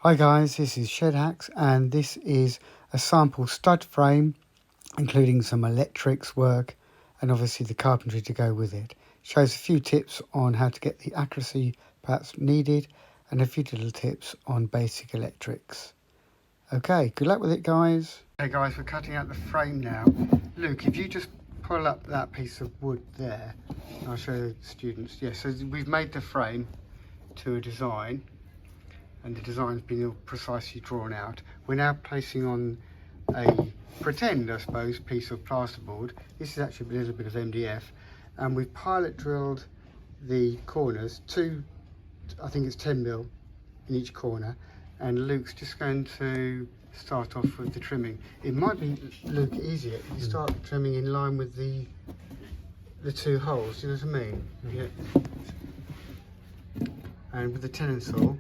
Hi guys, this is Shed Hacks and this is a sample stud frame including some electrics work and obviously the carpentry to go with it. Shows a few tips on how to get the accuracy perhaps needed and a few little tips on basic electrics. Okay, good luck with it guys. Okay guys, we're cutting out the frame now. Luke, if you just pull up that piece of wood there, I'll show the students. Yes, so we've made the frame to a design. And the design's been all precisely drawn out. We're now placing on a pretend, I suppose, piece of plasterboard. This is actually a little bit of MDF, and we've pilot drilled the corners to, I think it's 10mm in each corner, and Luke's just going to start off with the trimming. It might be, Luke, easier if you start trimming in line with the two holes, you know what I mean? Yeah. And with the tenon saw,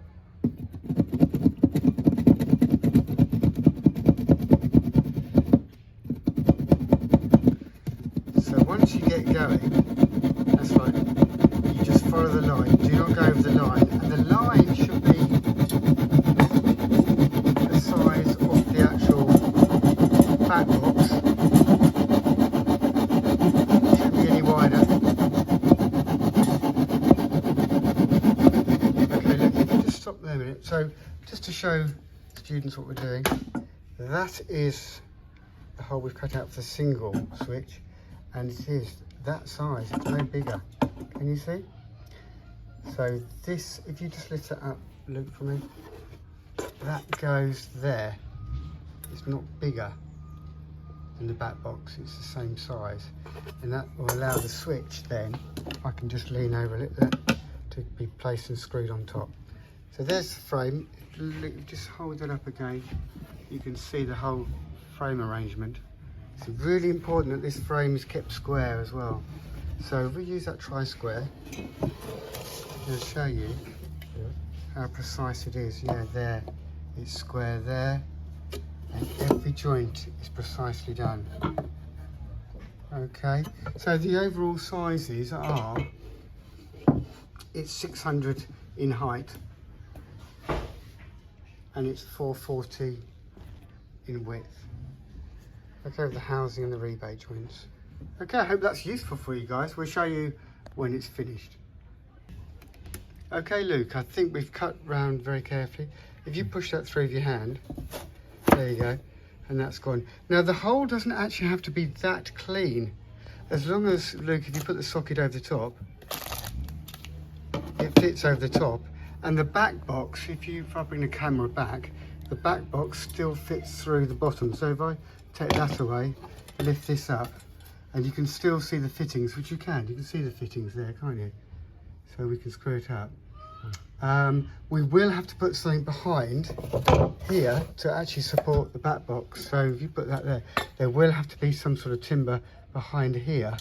once you get going, that's like, you just follow the line, do not go over the line, and the line should be the size of the actual back box. It shouldn't be any wider. Okay, look, if you just stop there a minute. So, just to show students what we're doing, that is the hole we've cut out for the single switch. And it is that size, it's no bigger. Can you see? So this, if you just lift it up, Luke, for me, that goes there. It's not bigger than the back box, it's the same size. And that will allow the switch then, if I can just lean over a little bit, to be placed and screwed on top. So there's the frame. Just hold it up again. You can see the whole frame arrangement. It's really important that this frame is kept square as well. So if we use that tri-square, I'll show you how precise it is. Yeah, there, it's square there, and every joint is precisely done. Okay, so the overall sizes are, it's 600 in height, and it's 440 in width. Okay, with the housing and the rebate joints. Okay, I hope that's useful for you guys. We'll show you when it's finished. Okay, Luke, I think we've cut round very carefully. If you push that through with your hand, there you go, and that's gone. Now, the hole doesn't actually have to be that clean. As long as, Luke, if you put the socket over the top, it fits over the top. And the back box, if I bring the camera back, the back box still fits through the bottom. So if I take that away, lift this up, and you can still see the fittings, which you can see the fittings there, can't you? So we can screw it up. We will have to put something behind here to actually support the back box. So if you put that there will have to be some sort of timber behind here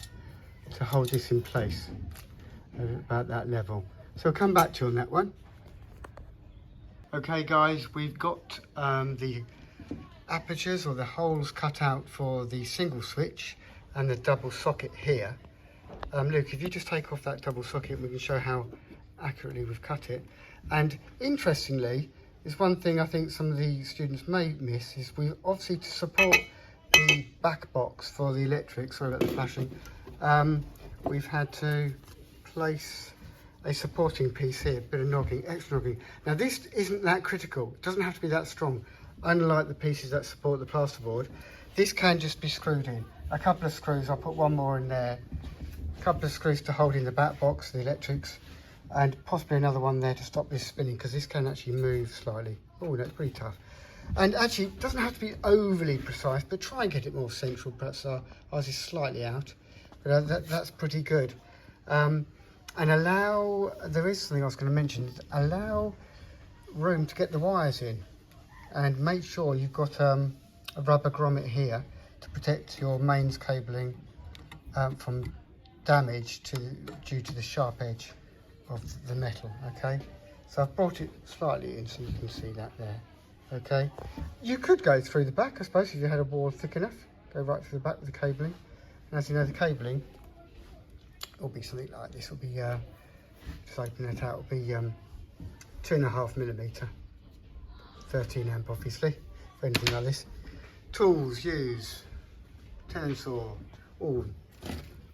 to hold this in place about that level. So I'll come back to you on that one. Okay guys, we've got the apertures or the holes cut out for the single switch and the double socket here. Luke, if you just take off that double socket, we can show how accurately we've cut it. And interestingly, there's one thing I think some of the students may miss, is we obviously, to support the back box for the electric, sorry about the flashing, we've had to place a supporting piece here, a bit of knocking, extra knocking. Now this isn't that critical, it doesn't have to be that strong. Unlike the pieces that support the plasterboard, this can just be screwed in. A couple of screws, I'll put one more in there, a couple of screws to hold in the back box, the electrics, and possibly another one there to stop this spinning, because this can actually move slightly. Oh, that's pretty tough. And actually, it doesn't have to be overly precise, but try and get it more central. Perhaps ours is slightly out, but that's pretty good. And allow, there is something I was going to mention, allow room to get the wires in. And make sure you've got a rubber grommet here to protect your mains cabling from damage due to the sharp edge of the metal. Okay, so I've brought it slightly in so you can see that there. Okay, you could go through the back, I suppose, if you had a wall thick enough. Go right through the back with the cabling, and as you know, the cabling will be something like this. Will be just open it out. Will be 2.5mm. 13 amp obviously, for anything like this. Tools used, tensor,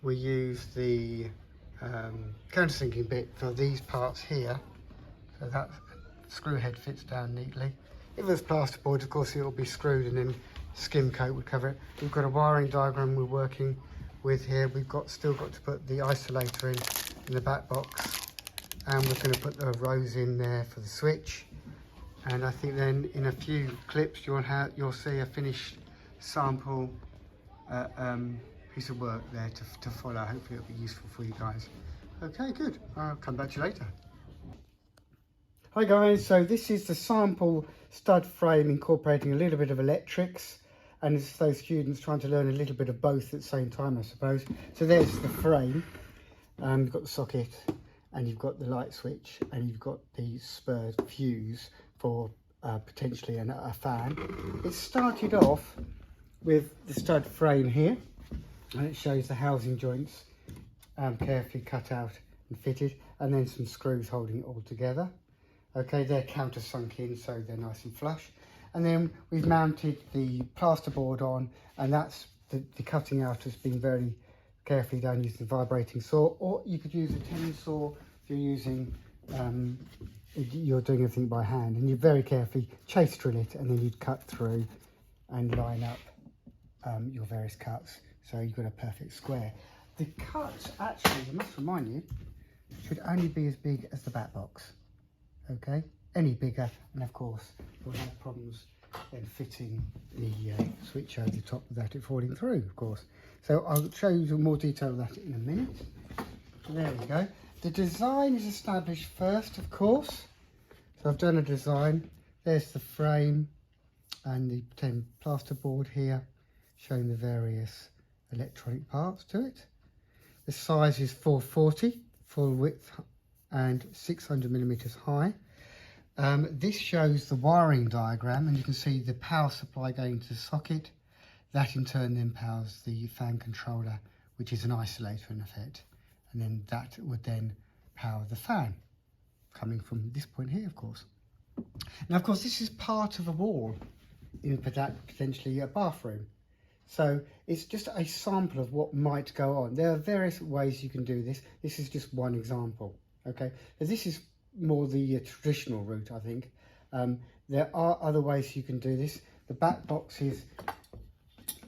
we use the countersinking bit for these parts here, so that screw head fits down neatly. If it was plasterboard, of course it will be screwed and then skim coat would cover it. We've got a wiring diagram we're working with here. We've still got to put the isolator in the back box, and we're going to put the rows in there for the switch. And I think then in a few clips you'll see a finished sample piece of work there to follow. Hopefully it'll be useful for you guys. Okay, good. I'll come back to you later. Hi guys, so this is the sample stud frame incorporating a little bit of electrics, and it's those students trying to learn a little bit of both at the same time, I suppose. So there's the frame, you've got the socket, and you've got the light switch, and you've got the spurred fuse for potentially a fan. It started off with the stud frame here, and it shows the housing joints carefully cut out and fitted, and then some screws holding it all together. Okay, they're countersunk in, so they're nice and flush. And then we've mounted the plasterboard on, and that's the cutting out has been very carefully done using a vibrating saw, or you could use a tenon saw if you're using you're doing everything by hand, and you very carefully chase drill it, and then you'd cut through and line up your various cuts, so you've got a perfect square. The cuts, actually, I must remind you, should only be as big as the back box. Okay, any bigger, and of course you'll have problems then fitting the switch over the top without it falling through, of course. So I'll show you some more detail of that in a minute. There we go. The design is established first, of course. So I've done a design. There's the frame and the plasterboard here, showing the various electronic parts to it. The size is 440 full width and 600mm high. This shows the wiring diagram, and you can see the power supply going to the socket. That in turn then powers the fan controller, which is an isolator in effect, and then that would then power the fan, coming from this point here, of course. Now, of course, this is part of a wall in potentially a bathroom. So it's just a sample of what might go on. There are various ways you can do this. This is just one example. Okay, so this is more the traditional route, I think. There are other ways you can do this. The back boxes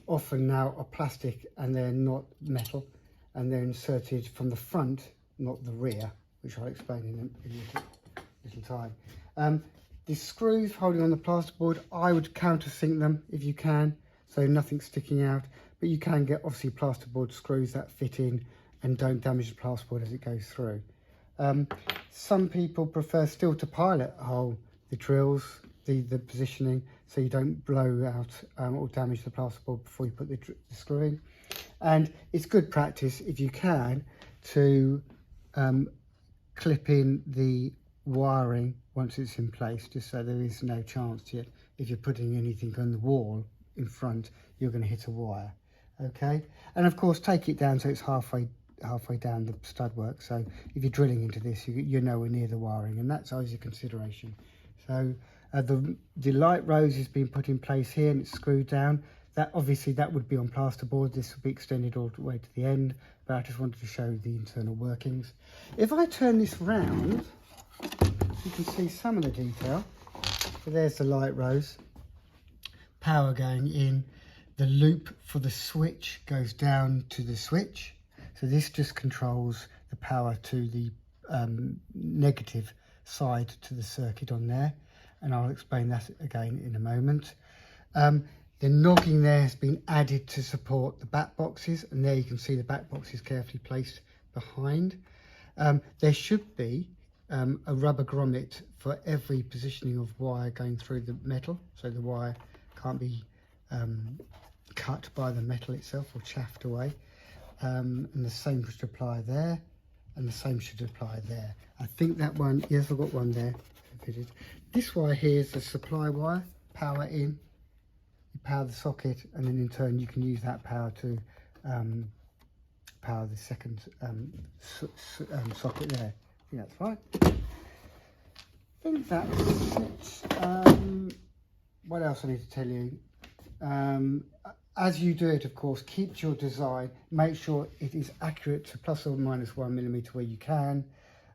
often now are plastic and they're not metal, and they're inserted from the front, not the rear, which I'll explain in a little time. The screws holding on the plasterboard, I would countersink them if you can, so nothing's sticking out, but you can get obviously plasterboard screws that fit in and don't damage the plasterboard as it goes through. Some people prefer still to pilot hole the drills, the positioning, so you don't blow out or damage the plasterboard before you put the screw in. And it's good practice, if you can, to clip in the wiring once it's in place, just so there is no chance to, if you're putting anything on the wall in front, you're going to hit a wire. Okay, and of course take it down so it's halfway down the stud work, so if you're drilling into this, you're nowhere near the wiring, and that's always a consideration. So the light rose has been put in place here, and it's screwed down. That obviously that would be on plasterboard. This will be extended all the way to the end, but I just wanted to show the internal workings. If I turn this round, you can see some of the detail. So there's the light rose, power going in. The loop for the switch goes down to the switch. So this just controls the power to the negative side to the circuit on there. And I'll explain that again in a moment. The nogging there has been added to support the back boxes. And there you can see the back boxes carefully placed behind. There should be a rubber grommet for every positioning of wire going through the metal. So the wire can't be cut by the metal itself or chaffed away. And the same should apply there, and the same should apply there. I think that one, yes, I've got one there fitted. This wire here is the supply wire, power in, you power the socket, and then in turn you can use that power to power the second socket there. I think that's right. I think that's it. else I need to tell you? As you do it, of course, keep to your design. Make sure it is accurate to ±1 mm where you can.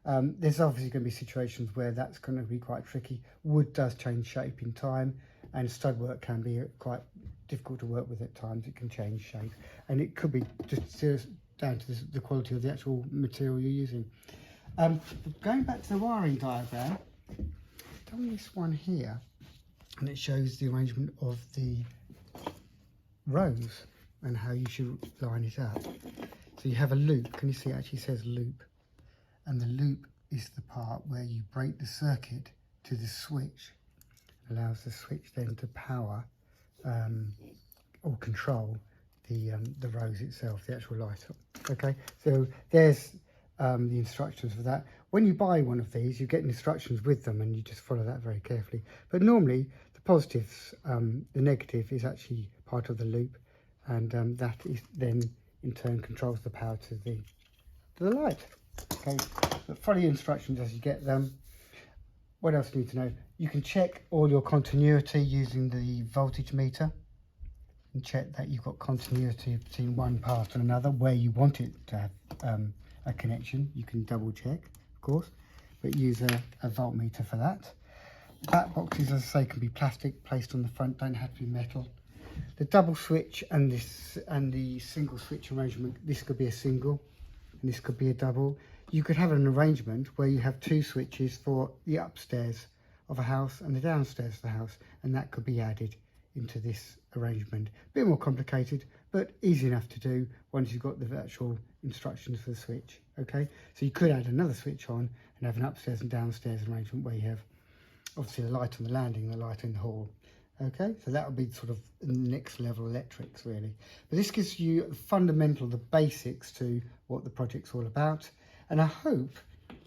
There's obviously going to be situations where that's going to be quite tricky. Wood does change shape in time, and stud work can be quite difficult to work with at times. It can change shape, and it could be just down to the quality of the actual material you're using. Going back to the wiring diagram, I've done this one here, and it shows the arrangement of the rows and how you should line it up. So you have a loop. Can you see it actually says loop? And the loop is the part where you break the circuit to the switch. It allows the switch then to power or control the rows itself, the actual light up. Okay, so there's the instructions for that. When you buy one of these, you get instructions with them, and you just follow that very carefully. But normally the positives, the negative is actually part of the loop, and that is then in turn controls the power to the light. Okay, but follow the instructions as you get them. What else do you need to know? You can check all your continuity using the voltage meter, and check that you've got continuity between one part and another where you want it to have a connection. You can double check, of course, but use a voltmeter for that. Back boxes, as I say, can be plastic, placed on the front, don't have to be metal. The double switch and the single switch arrangement, this could be a single and this could be a double. You could have an arrangement where you have two switches for the upstairs of a house and the downstairs of the house, and that could be added into this arrangement. A bit more complicated, but easy enough to do once you've got the actual instructions for the switch. Okay, so you could add another switch on and have an upstairs and downstairs arrangement where you have obviously the light on the landing and the light in the hall. Okay, so that would be sort of next level electrics really. But this gives you the basics to what the project's all about. And I hope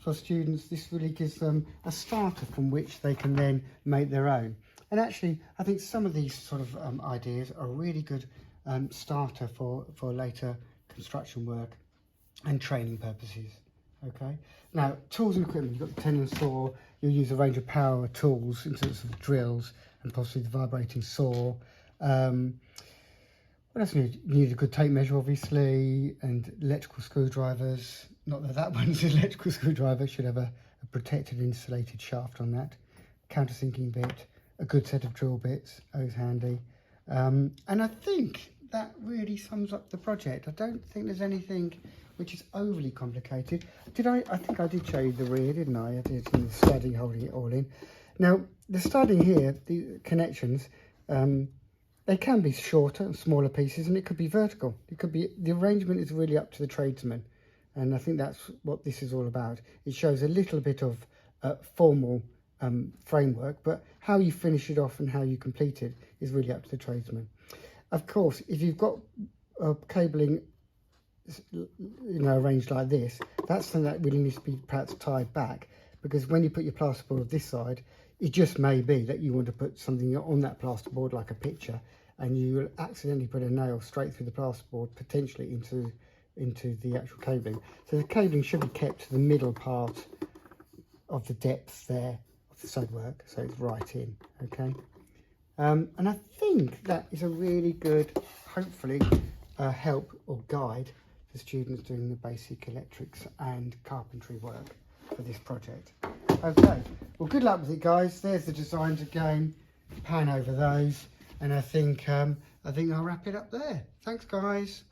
for students this really gives them a starter from which they can then make their own. And actually, I think some of these sort of ideas are a really good starter for later construction work and training purposes. Okay, now tools and equipment, you've got the tenon saw. You'll use a range of power tools in terms of drills and possibly the vibrating saw. What else do you need? You need a good tape measure, obviously, and electrical screwdrivers. Not that that one's an electrical screwdriver, should have a protected insulated shaft on that. Countersinking bit, a good set of drill bits, always handy. And I think that really sums up the project. I don't think there's anything which is overly complicated. I think I did show you the rear, didn't I? I did the studding holding it all in. Now, the studding here, the connections, they can be shorter and smaller pieces, and it could be vertical. It could be, the arrangement is really up to the tradesman. And I think that's what this is all about. It shows a little bit of formal framework, but how you finish it off and how you complete it is really up to the tradesman. Of course, if you've got cabling arranged like this, that's something that really needs to be perhaps tied back, because when you put your plasterboard this side, it just may be that you want to put something on that plasterboard like a picture, and you will accidentally put a nail straight through the plasterboard, potentially into the actual cabling. So the cabling should be kept to the middle part of the depth there of the stud work, so it's right in. Okay, and I think that is a really good, hopefully, help or guide for students doing the basic electrics and carpentry work for this project. Okay, well, good luck with it, guys. There's the designs again. Pan over those, and I think I'll wrap it up there. Thanks, guys.